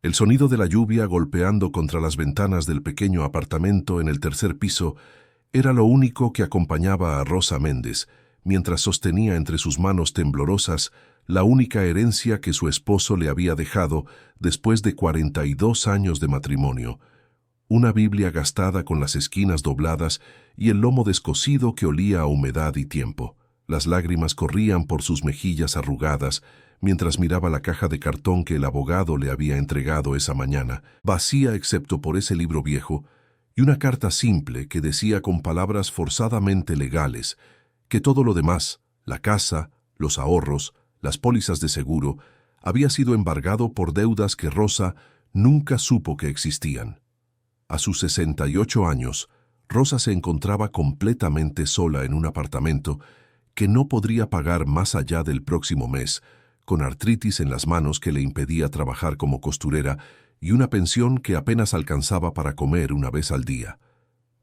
El sonido de la lluvia golpeando contra las ventanas del pequeño apartamento en el tercer piso era lo único que acompañaba a Rosa Méndez, mientras sostenía entre sus manos temblorosas la única herencia que su esposo le había dejado después de 42 años de matrimonio: una Biblia gastada con las esquinas dobladas y el lomo descosido que olía a humedad y tiempo. Las lágrimas corrían por sus mejillas arrugadas mientras miraba la caja de cartón que el abogado le había entregado esa mañana, vacía excepto por ese libro viejo y una carta simple que decía con palabras forzadamente legales que todo lo demás, la casa, los ahorros, las pólizas de seguro, había sido embargado por deudas que Rosa nunca supo que existían. A sus 68 años, Rosa se encontraba completamente sola en un apartamento que no podría pagar más allá del próximo mes, con artritis en las manos que le impedía trabajar como costurera y una pensión que apenas alcanzaba para comer una vez al día.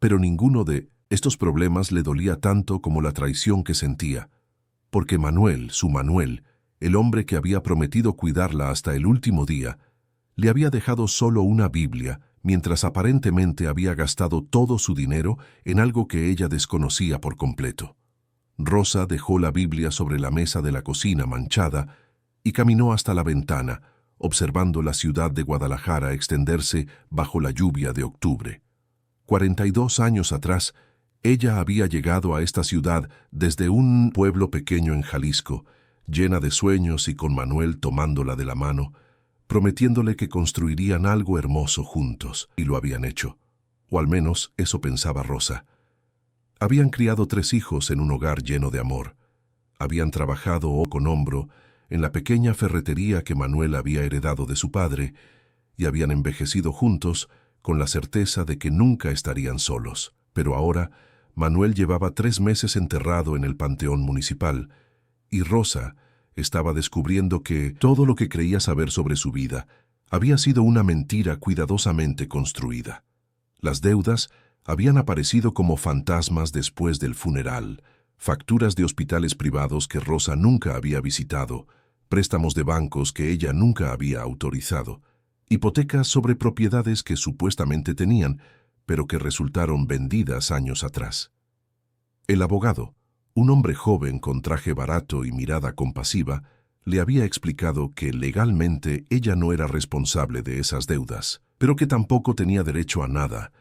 Pero ninguno de estos problemas le dolía tanto como la traición que sentía, porque Manuel, su Manuel, el hombre que había prometido cuidarla hasta el último día, le había dejado solo una Biblia, mientras aparentemente había gastado todo su dinero en algo que ella desconocía por completo. Rosa dejó la Biblia sobre la mesa de la cocina manchada y caminó hasta la ventana, observando la ciudad de Guadalajara extenderse bajo la lluvia de octubre. 42 años atrás, ella había llegado a esta ciudad desde un pueblo pequeño en Jalisco, llena de sueños y con Manuel tomándola de la mano, prometiéndole que construirían algo hermoso juntos, y lo habían hecho. O al menos eso pensaba Rosa. Habían criado 3 hijos en un hogar lleno de amor. Habían trabajado hombro con hombro en la pequeña ferretería que Manuel había heredado de su padre, y habían envejecido juntos con la certeza de que nunca estarían solos. Pero ahora, Manuel llevaba 3 meses enterrado en el panteón municipal, y Rosa estaba descubriendo que todo lo que creía saber sobre su vida había sido una mentira cuidadosamente construida. Las deudas habían aparecido como fantasmas después del funeral, facturas de hospitales privados que Rosa nunca había visitado, préstamos de bancos que ella nunca había autorizado, hipotecas sobre propiedades que supuestamente tenían, pero que resultaron vendidas años atrás. El abogado, un hombre joven con traje barato y mirada compasiva, le había explicado que legalmente ella no era responsable de esas deudas, pero que tampoco tenía derecho a nada,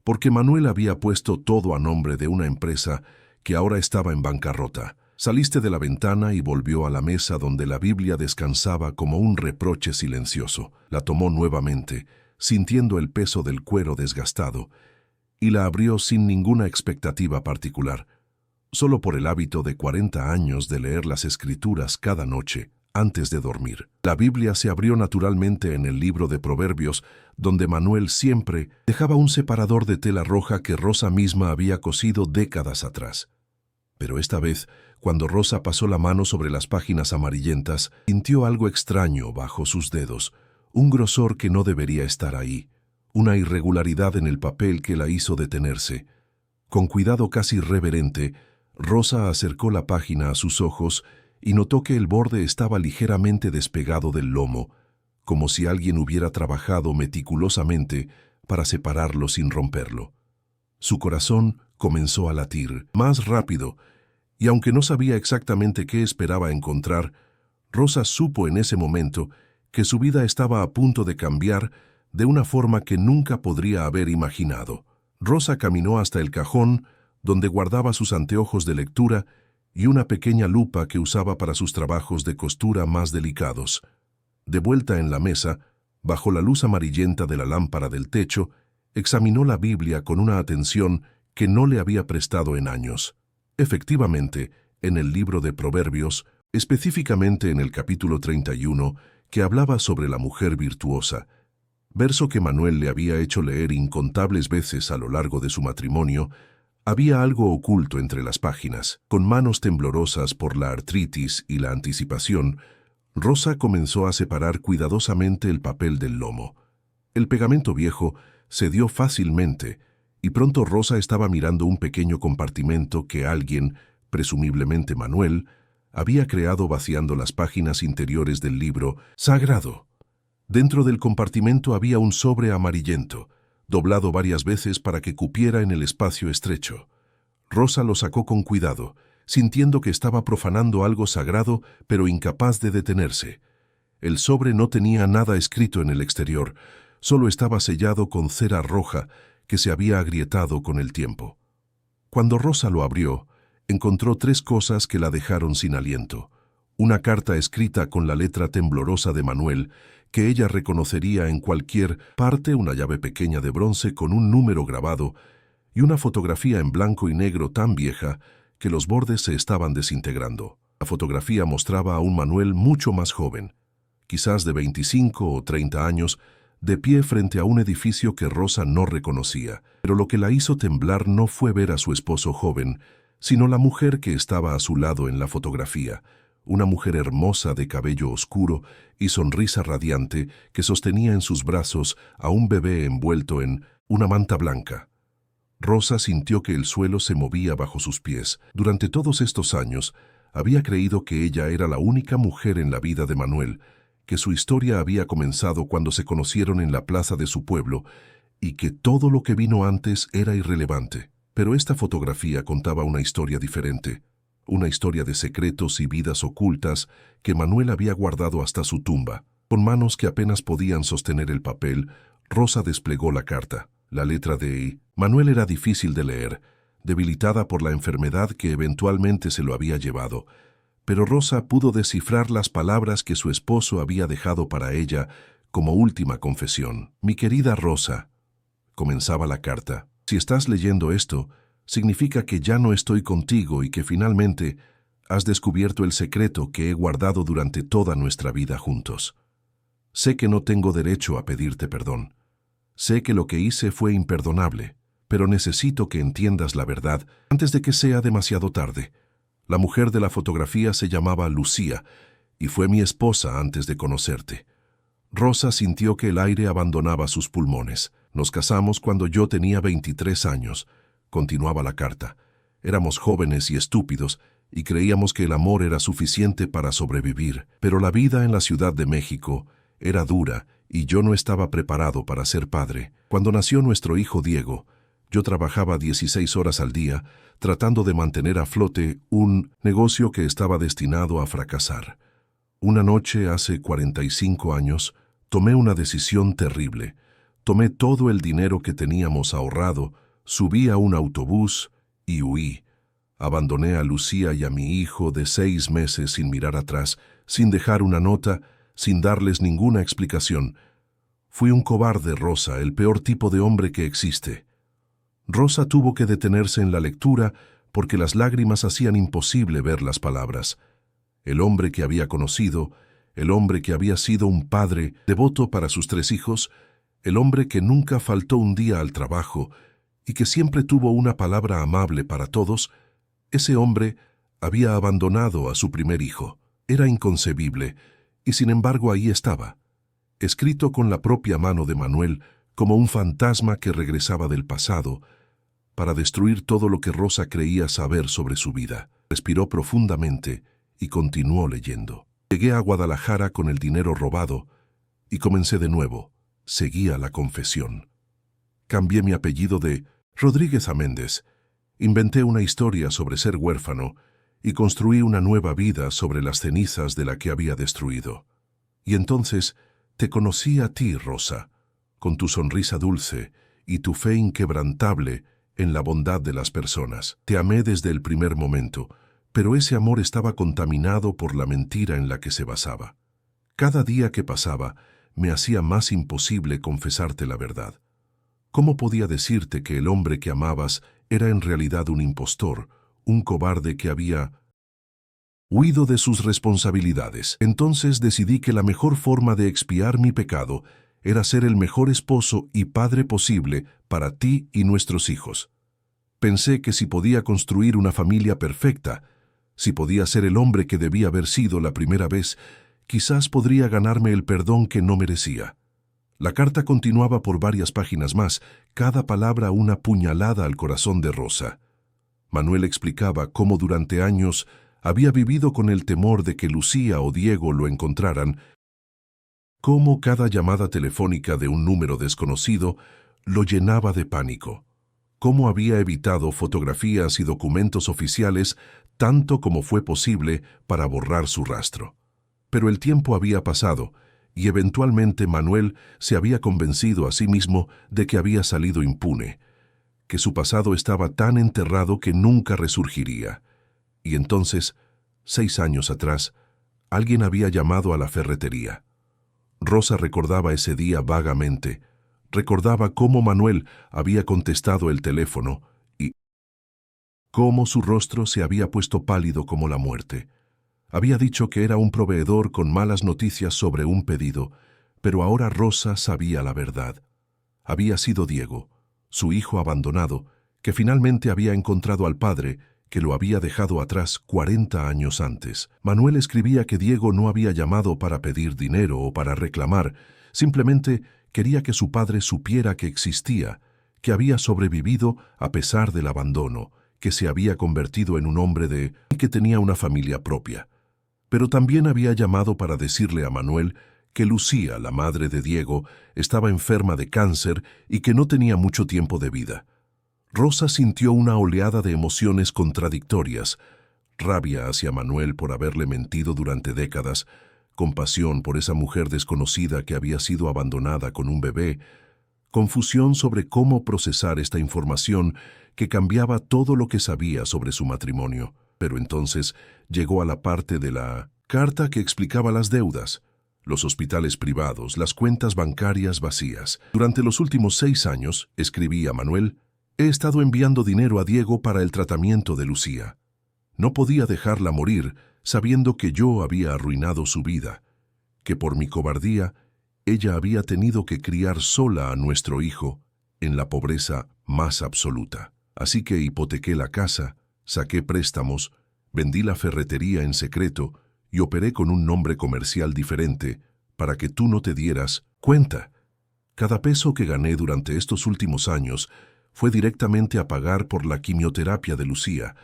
porque Manuel había puesto todo a nombre de una empresa que ahora estaba en bancarrota. Saliste de la ventana y volvió a la mesa donde la Biblia descansaba como un reproche silencioso. La tomó nuevamente, sintiendo el peso del cuero desgastado, y la abrió sin ninguna expectativa particular, solo por el hábito de 40 años de leer las Escrituras cada noche antes de dormir. La Biblia se abrió naturalmente en el libro de Proverbios, donde Manuel siempre dejaba un separador de tela roja que Rosa misma había cosido décadas atrás. Pero esta vez, cuando Rosa pasó la mano sobre las páginas amarillentas, sintió algo extraño bajo sus dedos, un grosor que no debería estar ahí, una irregularidad en el papel que la hizo detenerse. Con cuidado casi reverente, Rosa acercó la página a sus ojos y notó que el borde estaba ligeramente despegado del lomo, como si alguien hubiera trabajado meticulosamente para separarlo sin romperlo. Su corazón comenzó a latir más rápido, y aunque no sabía exactamente qué esperaba encontrar, Rosa supo en ese momento que su vida estaba a punto de cambiar de una forma que nunca podría haber imaginado. Rosa caminó hasta el cajón donde guardaba sus anteojos de lectura y una pequeña lupa que usaba para sus trabajos de costura más delicados. De vuelta en la mesa, bajo la luz amarillenta de la lámpara del techo, examinó la Biblia con una atención que no le había prestado en años. Efectivamente, en el libro de Proverbios, específicamente en el capítulo 31, que hablaba sobre la mujer virtuosa, verso que Manuel le había hecho leer incontables veces a lo largo de su matrimonio, había algo oculto entre las páginas. Con manos temblorosas por la artritis y la anticipación, Rosa comenzó a separar cuidadosamente el papel del lomo. El pegamento viejo cedió fácilmente, y pronto Rosa estaba mirando un pequeño compartimento que alguien, presumiblemente Manuel, había creado vaciando las páginas interiores del libro sagrado. Dentro del compartimento había un sobre amarillento, doblado varias veces para que cupiera en el espacio estrecho. Rosa lo sacó con cuidado, sintiendo que estaba profanando algo sagrado, pero incapaz de detenerse. El sobre no tenía nada escrito en el exterior, solo estaba sellado con cera roja que se había agrietado con el tiempo. Cuando Rosa lo abrió, encontró tres cosas que la dejaron sin aliento. Una carta escrita con la letra temblorosa de Manuel, que ella reconocería en cualquier parte, una llave pequeña de bronce con un número grabado, y una fotografía en blanco y negro tan vieja que los bordes se estaban desintegrando. La fotografía mostraba a un Manuel mucho más joven, quizás de 25 o 30 años, de pie frente a un edificio que Rosa no reconocía. Pero lo que la hizo temblar no fue ver a su esposo joven, sino la mujer que estaba a su lado en la fotografía, una mujer hermosa de cabello oscuro y sonrisa radiante que sostenía en sus brazos a un bebé envuelto en una manta blanca. Rosa sintió que el suelo se movía bajo sus pies. Durante todos estos años, había creído que ella era la única mujer en la vida de Manuel, que su historia había comenzado cuando se conocieron en la plaza de su pueblo y que todo lo que vino antes era irrelevante. Pero esta fotografía contaba una historia diferente, una historia de secretos y vidas ocultas que Manuel había guardado hasta su tumba. Con manos que apenas podían sostener el papel, Rosa desplegó la carta. La letra de I. Manuel era difícil de leer, debilitada por la enfermedad que eventualmente se lo había llevado, pero Rosa pudo descifrar las palabras que su esposo había dejado para ella como última confesión. Mi querida Rosa, comenzaba la carta, si estás leyendo esto, significa que ya no estoy contigo y que finalmente has descubierto el secreto que he guardado durante toda nuestra vida juntos. Sé que no tengo derecho a pedirte perdón. Sé que lo que hice fue imperdonable, pero necesito que entiendas la verdad antes de que sea demasiado tarde. La mujer de la fotografía se llamaba Lucía y fue mi esposa antes de conocerte. Rosa sintió que el aire abandonaba sus pulmones. Nos casamos cuando yo tenía 23 años, continuaba la carta. Éramos jóvenes y estúpidos y creíamos que el amor era suficiente para sobrevivir, pero la vida en la Ciudad de México era dura y yo no estaba preparado para ser padre. Cuando nació nuestro hijo Diego, yo trabajaba 16 horas al día tratando de mantener a flote un negocio que estaba destinado a fracasar. Una noche hace 45 años, tomé una decisión terrible. Tomé todo el dinero que teníamos ahorrado, subí a un autobús y huí. Abandoné a Lucía y a mi hijo de 6 meses sin mirar atrás, sin dejar una nota, sin darles ninguna explicación. Fui un cobarde, Rosa, el peor tipo de hombre que existe. Rosa tuvo que detenerse en la lectura porque las lágrimas hacían imposible ver las palabras. El hombre que había conocido, el hombre que había sido un padre devoto para sus 3 hijos, el hombre que nunca faltó un día al trabajo y que siempre tuvo una palabra amable para todos, ese hombre había abandonado a su primer hijo. Era inconcebible, y sin embargo ahí estaba, escrito con la propia mano de Manuel como un fantasma que regresaba del pasado para destruir todo lo que Rosa creía saber sobre su vida. Respiró profundamente y continuó leyendo. Llegué a Guadalajara con el dinero robado y comencé de nuevo. Seguía la confesión. Cambié mi apellido de Rodríguez a Méndez. Inventé una historia sobre ser huérfano y construí una nueva vida sobre las cenizas de la que había destruido. Y entonces te conocí a ti, Rosa, con tu sonrisa dulce y tu fe inquebrantable en la bondad de las personas. Te amé desde el primer momento, pero ese amor estaba contaminado por la mentira en la que se basaba. Cada día que pasaba me hacía más imposible confesarte la verdad. ¿Cómo podía decirte que el hombre que amabas era en realidad un impostor, un cobarde que había huido de sus responsabilidades? Entonces decidí que la mejor forma de expiar mi pecado era ser el mejor esposo y padre posible para ti y nuestros hijos. Pensé que si podía construir una familia perfecta, si podía ser el hombre que debía haber sido la primera vez, quizás podría ganarme el perdón que no merecía. La carta continuaba por varias páginas más, cada palabra una puñalada al corazón de Rosa. Manuel explicaba cómo durante años había vivido con el temor de que Lucía o Diego lo encontraran Cómo cada llamada telefónica de un número desconocido lo llenaba de pánico. Cómo había evitado fotografías y documentos oficiales tanto como fue posible para borrar su rastro. Pero el tiempo había pasado y eventualmente Manuel se había convencido a sí mismo de que había salido impune, que su pasado estaba tan enterrado que nunca resurgiría. Y entonces, 6 años atrás, alguien había llamado a la ferretería. Rosa recordaba ese día vagamente. Recordaba cómo Manuel había contestado el teléfono y cómo su rostro se había puesto pálido como la muerte. Había dicho que era un proveedor con malas noticias sobre un pedido, pero ahora Rosa sabía la verdad. Había sido Diego, su hijo abandonado, que finalmente había encontrado al padre, que lo había dejado atrás 40 años antes. Manuel escribía que Diego no había llamado para pedir dinero o para reclamar, simplemente quería que su padre supiera que existía, que había sobrevivido a pesar del abandono, que se había convertido en un hombre y que tenía una familia propia. Pero también había llamado para decirle a Manuel que Lucía, la madre de Diego, estaba enferma de cáncer y que no tenía mucho tiempo de vida. Rosa sintió una oleada de emociones contradictorias: rabia hacia Manuel por haberle mentido durante décadas, compasión por esa mujer desconocida que había sido abandonada con un bebé, confusión sobre cómo procesar esta información que cambiaba todo lo que sabía sobre su matrimonio. Pero entonces llegó a la parte de la carta que explicaba las deudas, los hospitales privados, las cuentas bancarias vacías. Durante los últimos 6 años, escribía Manuel, he estado enviando dinero a Diego para el tratamiento de Lucía. No podía dejarla morir sabiendo que yo había arruinado su vida, que por mi cobardía ella había tenido que criar sola a nuestro hijo en la pobreza más absoluta. Así que hipotequé la casa, saqué préstamos, vendí la ferretería en secreto y operé con un nombre comercial diferente para que tú no te dieras cuenta. Cada peso que gané durante estos últimos años fue directamente a pagar por la quimioterapia de Lucía,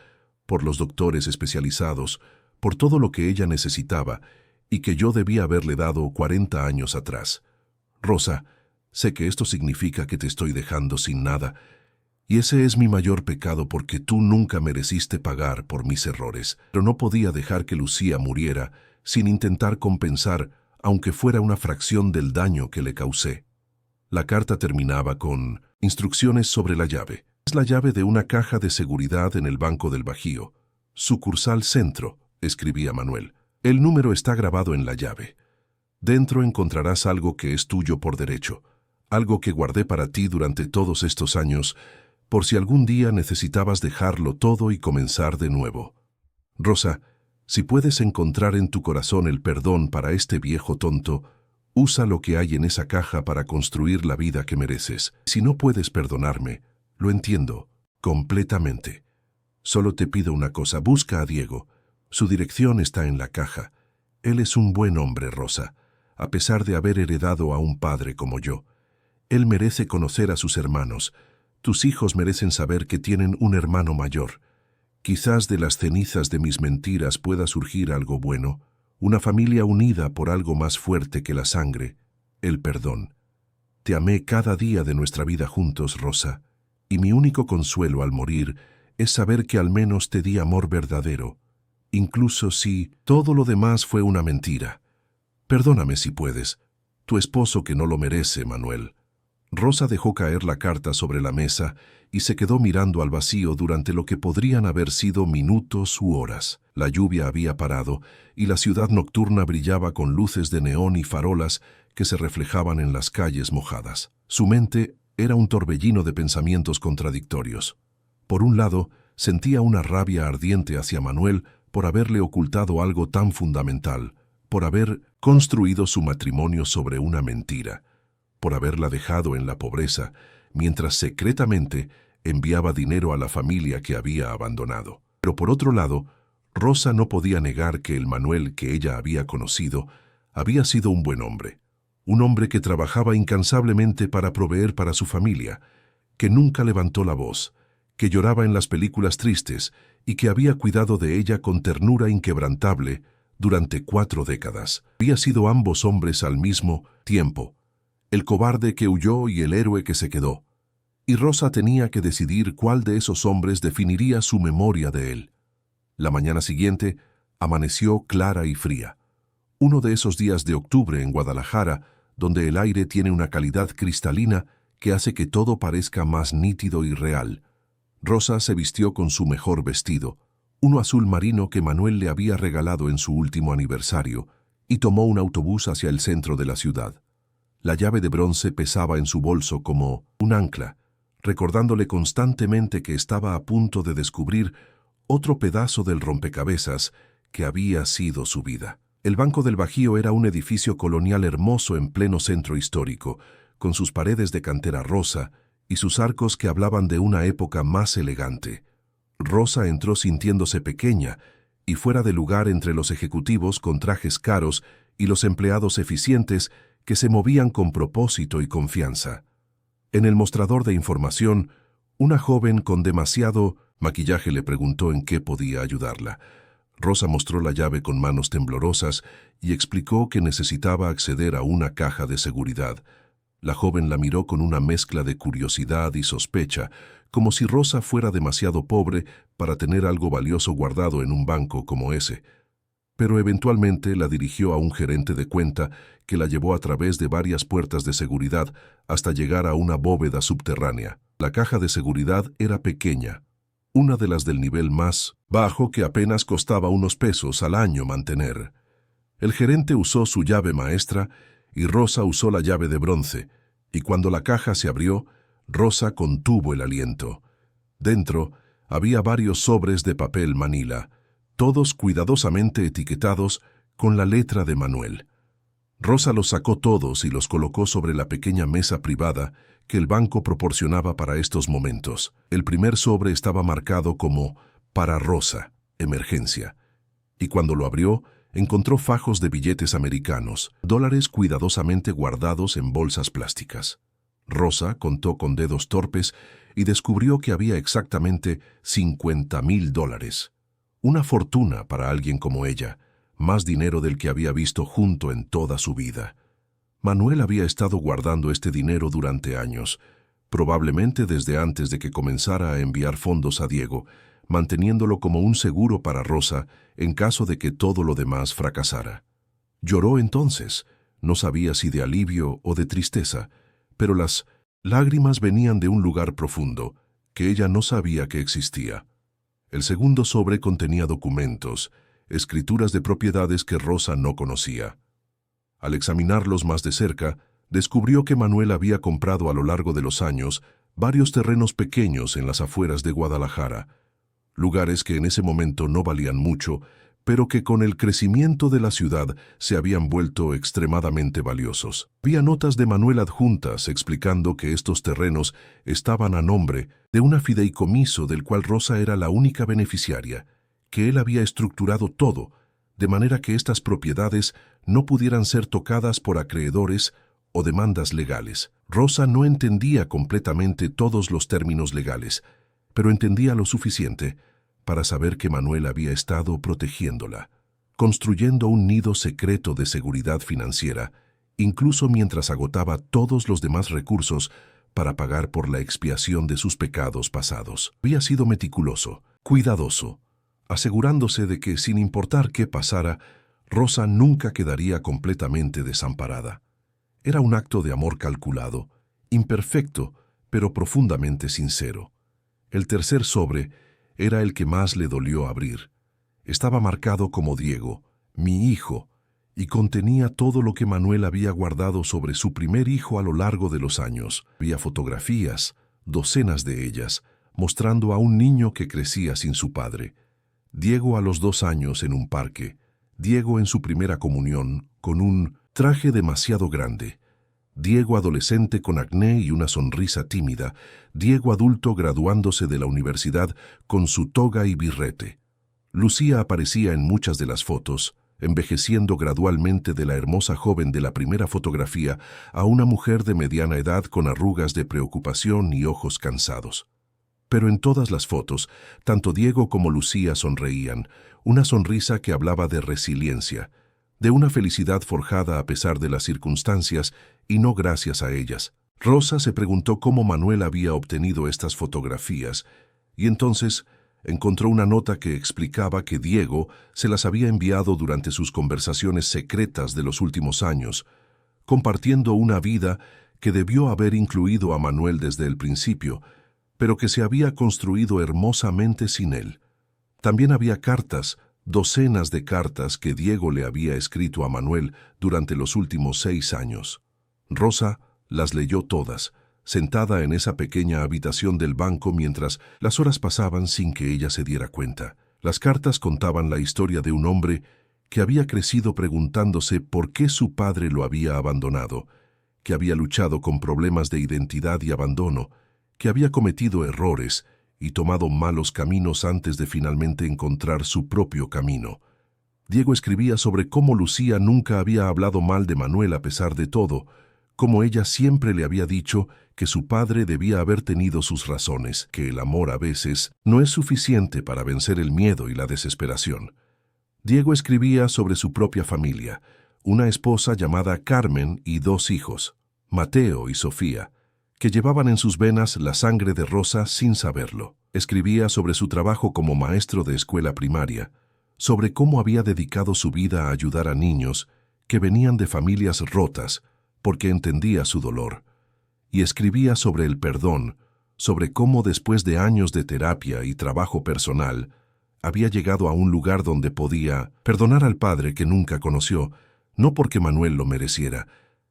por los doctores especializados, por todo lo que ella necesitaba y que yo debía haberle dado 40 años atrás. Rosa, sé que esto significa que te estoy dejando sin nada, y ese es mi mayor pecado porque tú nunca mereciste pagar por mis errores. Pero no podía dejar que Lucía muriera sin intentar compensar, aunque fuera una fracción del daño que le causé. La carta terminaba con instrucciones sobre la llave. Es la llave de una caja de seguridad en el Banco del Bajío. Sucursal Centro, escribía Manuel. El número está grabado en la llave. Dentro encontrarás algo que es tuyo por derecho, algo que guardé para ti durante todos estos años, por si algún día necesitabas dejarlo todo y comenzar de nuevo. Rosa, si puedes encontrar en tu corazón el perdón para este viejo tonto, usa lo que hay en esa caja para construir la vida que mereces. Si no puedes perdonarme, lo entiendo, completamente. Solo te pido una cosa, busca a Diego. Su dirección está en la caja. Él es un buen hombre, Rosa, a pesar de haber heredado a un padre como yo. Él merece conocer a sus hermanos. Tus hijos merecen saber que tienen un hermano mayor. Quizás de las cenizas de mis mentiras pueda surgir algo bueno, una familia unida por algo más fuerte que la sangre, el perdón. Te amé cada día de nuestra vida juntos, Rosa, y mi único consuelo al morir es saber que al menos te di amor verdadero, incluso si todo lo demás fue una mentira. Perdóname si puedes, tu esposo que no lo merece, Manuel. Rosa dejó caer la carta sobre la mesa y se quedó mirando al vacío durante lo que podrían haber sido minutos u horas. La lluvia había parado y la ciudad nocturna brillaba con luces de neón y farolas que se reflejaban en las calles mojadas. Su mente era un torbellino de pensamientos contradictorios. Por un lado, sentía una rabia ardiente hacia Manuel por haberle ocultado algo tan fundamental, por haber construido su matrimonio sobre una mentira, por haberla dejado en la pobreza, mientras secretamente enviaba dinero a la familia que había abandonado. Pero por otro lado, Rosa no podía negar que el Manuel que ella había conocido había sido un buen hombre, un hombre que trabajaba incansablemente para proveer para su familia, que nunca levantó la voz, que lloraba en las películas tristes y que había cuidado de ella con ternura inquebrantable durante 4 décadas. Había sido ambos hombres al mismo tiempo, el cobarde que huyó y el héroe que se quedó. Y Rosa tenía que decidir cuál de esos hombres definiría su memoria de él. La mañana siguiente amaneció clara y fría. Uno de esos días de octubre en Guadalajara, donde el aire tiene una calidad cristalina que hace que todo parezca más nítido y real. Rosa se vistió con su mejor vestido, uno azul marino que Manuel le había regalado en su último aniversario, y tomó un autobús hacia el centro de la ciudad. La llave de bronce pesaba en su bolso como un ancla, recordándole constantemente que estaba a punto de descubrir otro pedazo del rompecabezas que había sido su vida. El Banco del Bajío era un edificio colonial hermoso en pleno centro histórico, con sus paredes de cantera rosa y sus arcos que hablaban de una época más elegante. Rosa entró sintiéndose pequeña y fuera de lugar entre los ejecutivos con trajes caros y los empleados eficientes que se movían con propósito y confianza. En el mostrador de información, una joven con demasiado maquillaje le preguntó en qué podía ayudarla. Rosa mostró la llave con manos temblorosas y explicó que necesitaba acceder a una caja de seguridad. La joven la miró con una mezcla de curiosidad y sospecha, como si Rosa fuera demasiado pobre para tener algo valioso guardado en un banco como ese. Pero eventualmente la dirigió a un gerente de cuenta que la llevó a través de varias puertas de seguridad hasta llegar a una bóveda subterránea. La caja de seguridad era pequeña, una de las del nivel más bajo que apenas costaba unos pesos al año mantener. El gerente usó su llave maestra y Rosa usó la llave de bronce, y cuando la caja se abrió, Rosa contuvo el aliento. Dentro había varios sobres de papel manila, todos cuidadosamente etiquetados con la letra de Manuel. Rosa los sacó todos y los colocó sobre la pequeña mesa privada que el banco proporcionaba para estos momentos. El primer sobre estaba marcado como «Para Rosa, emergencia», y cuando lo abrió, encontró fajos de billetes americanos, dólares cuidadosamente guardados en bolsas plásticas. Rosa contó con dedos torpes y descubrió que había exactamente $50,000. Una fortuna para alguien como ella, más dinero del que había visto junto en toda su vida. Manuel había estado guardando este dinero durante años, probablemente desde antes de que comenzara a enviar fondos a Diego, manteniéndolo como un seguro para Rosa en caso de que todo lo demás fracasara. Lloró entonces, no sabía si de alivio o de tristeza, pero las lágrimas venían de un lugar profundo, que ella no sabía que existía. El segundo sobre contenía documentos, escrituras de propiedades que Rosa no conocía. Al examinarlos más de cerca, descubrió que Manuel había comprado a lo largo de los años varios terrenos pequeños en las afueras de Guadalajara, lugares que en ese momento no valían mucho, pero que con el crecimiento de la ciudad se habían vuelto extremadamente valiosos. Había notas de Manuel adjuntas explicando que estos terrenos estaban a nombre de un fideicomiso del cual Rosa era la única beneficiaria, que él había estructurado todo, de manera que estas propiedades no pudieran ser tocadas por acreedores o demandas legales. Rosa no entendía completamente todos los términos legales, pero entendía lo suficiente para saber que Manuel había estado protegiéndola, construyendo un nido secreto de seguridad financiera, incluso mientras agotaba todos los demás recursos para pagar por la expiación de sus pecados pasados. Había sido meticuloso, cuidadoso, asegurándose de que, sin importar qué pasara, Rosa nunca quedaría completamente desamparada. Era un acto de amor calculado, imperfecto, pero profundamente sincero. El tercer sobre era el que más le dolió abrir. Estaba marcado como Diego, mi hijo, y contenía todo lo que Manuel había guardado sobre su primer hijo a lo largo de los años. Había fotografías, docenas de ellas, mostrando a un niño que crecía sin su padre. Diego a los 2 años en un parque, Diego en su primera comunión con un traje demasiado grande, Diego adolescente con acné y una sonrisa tímida, Diego adulto graduándose de la universidad con su toga y birrete. Lucía aparecía en muchas de las fotos, envejeciendo gradualmente de la hermosa joven de la primera fotografía a una mujer de mediana edad con arrugas de preocupación y ojos cansados. Pero en todas las fotos, tanto Diego como Lucía sonreían, una sonrisa que hablaba de resiliencia, de una felicidad forjada a pesar de las circunstancias y no gracias a ellas. Rosa se preguntó cómo Manuel había obtenido estas fotografías y entonces encontró una nota que explicaba que Diego se las había enviado durante sus conversaciones secretas de los últimos años, compartiendo una vida que debió haber incluido a Manuel desde el principio, pero que se había construido hermosamente sin él. También había cartas, docenas de cartas que Diego le había escrito a Manuel durante los últimos 6 años. Rosa las leyó todas, sentada en esa pequeña habitación del banco mientras las horas pasaban sin que ella se diera cuenta. Las cartas contaban la historia de un hombre que había crecido preguntándose por qué su padre lo había abandonado, que había luchado con problemas de identidad y abandono, que había cometido errores y tomado malos caminos antes de finalmente encontrar su propio camino. Diego escribía sobre cómo Lucía nunca había hablado mal de Manuel a pesar de todo, cómo ella siempre le había dicho que su padre debía haber tenido sus razones, que el amor a veces no es suficiente para vencer el miedo y la desesperación. Diego escribía sobre su propia familia, una esposa llamada Carmen y 2 hijos, Mateo y Sofía, que llevaban en sus venas la sangre de Rosa sin saberlo. Escribía sobre su trabajo como maestro de escuela primaria, sobre cómo había dedicado su vida a ayudar a niños que venían de familias rotas, porque entendía su dolor. Y escribía sobre el perdón, sobre cómo después de años de terapia y trabajo personal, había llegado a un lugar donde podía perdonar al padre que nunca conoció, no porque Manuel lo mereciera,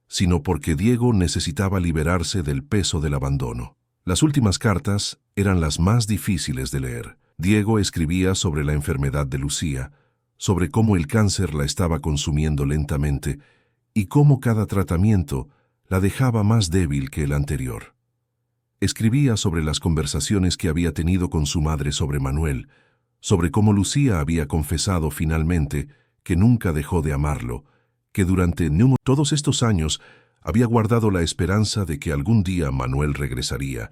sino porque Diego necesitaba liberarse del peso del abandono. Las últimas cartas eran las más difíciles de leer. Diego escribía sobre la enfermedad de Lucía, sobre cómo el cáncer la estaba consumiendo lentamente y cómo cada tratamiento la dejaba más débil que el anterior. Escribía sobre las conversaciones que había tenido con su madre sobre Manuel, sobre cómo Lucía había confesado finalmente que nunca dejó de amarlo, que durante todos estos años había guardado la esperanza de que algún día Manuel regresaría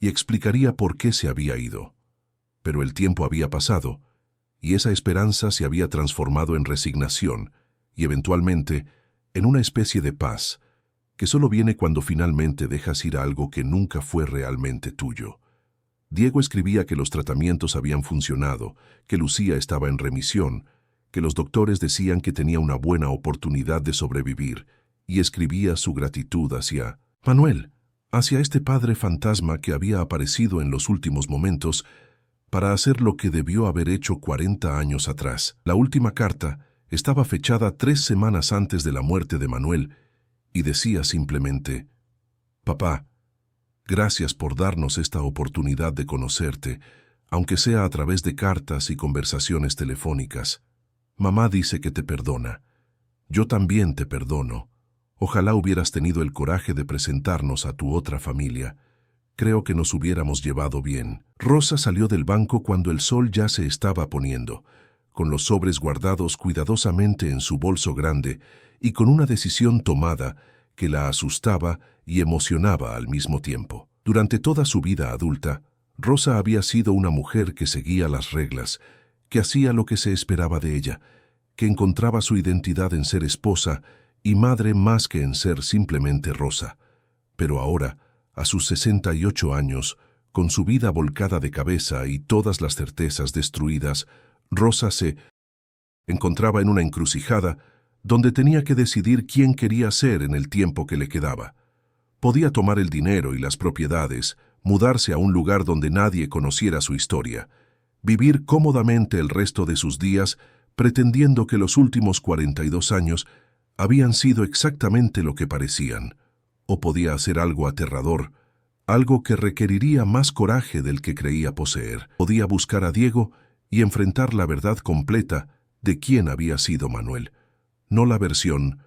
y explicaría por qué se había ido. Pero el tiempo había pasado, y esa esperanza se había transformado en resignación y eventualmente en una especie de paz, que solo viene cuando finalmente dejas ir algo que nunca fue realmente tuyo. Diego escribía que los tratamientos habían funcionado, que Lucía estaba en remisión, que los doctores decían que tenía una buena oportunidad de sobrevivir, y escribía su gratitud hacia Manuel, hacia este padre fantasma que había aparecido en los últimos momentos para hacer lo que debió haber hecho 40 años atrás. La última carta estaba fechada 3 semanas antes de la muerte de Manuel y decía simplemente: «Papá, gracias por darnos esta oportunidad de conocerte, aunque sea a través de cartas y conversaciones telefónicas. Mamá dice que te perdona. Yo también te perdono. Ojalá hubieras tenido el coraje de presentarnos a tu otra familia. Creo que nos hubiéramos llevado bien». Rosa salió del banco cuando el sol ya se estaba poniendo, con los sobres guardados cuidadosamente en su bolso grande y con una decisión tomada que la asustaba y emocionaba al mismo tiempo. Durante toda su vida adulta, Rosa había sido una mujer que seguía las reglas, que hacía lo que se esperaba de ella, que encontraba su identidad en ser esposa y madre más que en ser simplemente Rosa. Pero ahora, a sus 68 años, con su vida volcada de cabeza y todas las certezas destruidas, Rosa se encontraba en una encrucijada donde tenía que decidir quién quería ser en el tiempo que le quedaba. Podía tomar el dinero y las propiedades, mudarse a un lugar donde nadie conociera su historia, vivir cómodamente el resto de sus días pretendiendo que los últimos 42 años habían sido exactamente lo que parecían, o podía hacer algo aterrador, algo que requeriría más coraje del que creía poseer. Podía buscar a Diego y enfrentar la verdad completa de quién había sido Manuel, no la versión